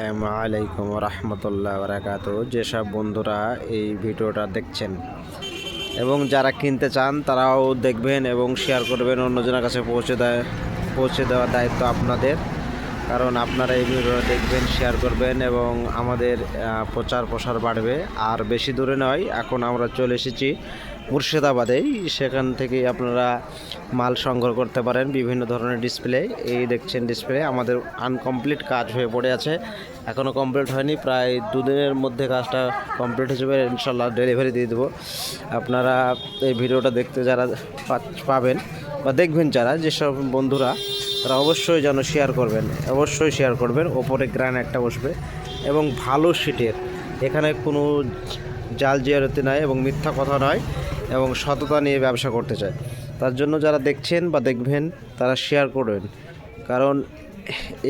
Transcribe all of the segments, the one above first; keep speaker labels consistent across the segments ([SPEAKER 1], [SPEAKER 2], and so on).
[SPEAKER 1] আসসালামু আলাইকুম রহমতুল্লাহ বারাকাত। যেসব বন্ধুরা এই ভিডিওটা দেখছেন এবং যারা কিনতে চান তারাও দেখবেন এবং শেয়ার করবেন, অন্যজনের কাছে পৌঁছে দেওয়ার দায়িত্ব আপনাদের। কারণ আপনারা এই ভিডিওটা দেখবেন, শেয়ার করবেন এবং আমাদের প্রচার প্রসার বাড়বে। আর বেশি দূরে নয়, এখন আমরা চলে এসেছি মুর্শিদাবাদেই। সেখান থেকে আপনারা মাল সংগ্রহ করতে পারেন। বিভিন্ন ধরনের ডিসপ্লে, এই দেখছেন ডিসপ্লে আমাদের আনকমপ্লিট কাজ হয়ে পড়ে আছে, এখনও কমপ্লিট হয়নি। প্রায় দুদিনের মধ্যে কাজটা কমপ্লিট হয়ে যাবে, ইনশাল্লাহ ডেলিভারি দিয়ে দেবো। আপনারা এই ভিডিওটা দেখতে যারা পাবেন বা দেখবেন, যেসব বন্ধুরা, তারা অবশ্যই যেন শেয়ার করবেন, অবশ্যই শেয়ার করবেন। ওপরে গ্রান একটা বসবে এবং ভালো সিটের, এখানে কোনো জাল জিয়ারতি নয় এবং মিথ্যা কথা নয় এবং সততা নিয়ে ব্যবসা করতে চায়। তার জন্য যারা দেখছেন বা দেখবেন তারা শেয়ার করবেন, কারণ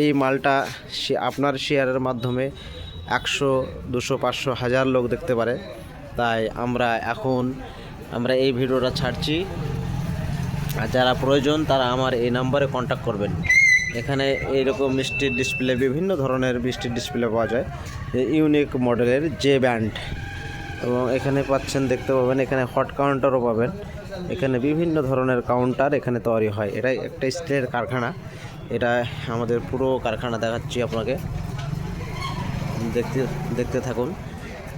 [SPEAKER 1] এই মালটা আপনার শেয়ারের মাধ্যমে 100, 200, 500, 1000 লোক দেখতে পারে। তাই আমরা এই ভিডিওটা ছাড়ছি। আর যারা প্রয়োজন তারা আমার এই নাম্বারে কন্ট্যাক্ট করবেন। এখানে এইরকম মিষ্টির ডিসপ্লে, বিভিন্ন ধরনের মিষ্টির ডিসপ্লে পাওয়া যায়, ইউনিক মডেলের জে ব্যান্ড। এবং এখানে পাচ্ছেন, দেখতে পাবেন, এখানে হট কাউন্টারও পাবেন। এখানে বিভিন্ন ধরনের কাউন্টার এখানে তৈরি হয়। এটা একটা স্টিলের কারখানা। এটা আমাদের পুরো কারখানা দেখাচ্ছি আপনাকে, দেখতে দেখতে থাকুন।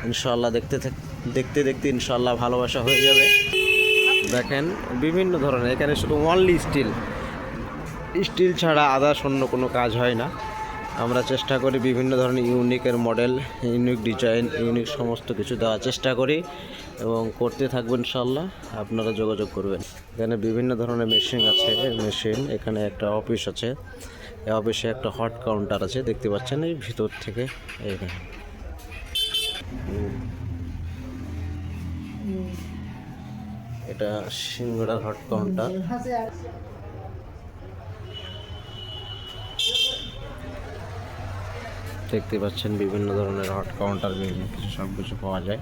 [SPEAKER 1] ইনশাআল্লাহ দেখতে দেখতে ইনশাআল্লাহ ভালোবাসা হয়ে যাবে। দেখেন বিভিন্ন ধরনের, এখানে শুধু অনলি স্টিল ছাড়া আদার্স অন্য কোনো কাজ হয় না। আমরা চেষ্টা করি বিভিন্ন ধরনের ইউনিকের মডেল, ইউনিক ডিজাইন, ইউনিক সমস্ত কিছু দেওয়ার চেষ্টা করি এবং করতে থাকবেন। ইনশাআল্লাহ আপনারা যোগাযোগ করবেন। এখানে বিভিন্ন ধরনের মেশিন। এখানে একটা অফিস আছে, এই অফিসে একটা হট কাউন্টার আছে, দেখতে পাচ্ছেন এই ভিতর থেকে। এখানে এটা সিঙ্গাড়ার হট কাউন্টার। দেখতে পাচ্ছেন বিভিন্ন ধরনের হট কাউন্টার, বিভিন্ন কিছু সব কিছু পাওয়া যায়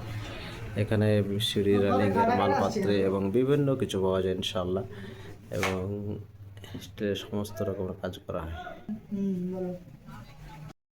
[SPEAKER 1] এখানে। সিঁড়ি রেলিংয়ের মালপাত্রে এবং বিভিন্ন কিছু পাওয়া যায় ইনশাআল্লাহ। এবং সমস্ত রকমের কাজ করা হয়।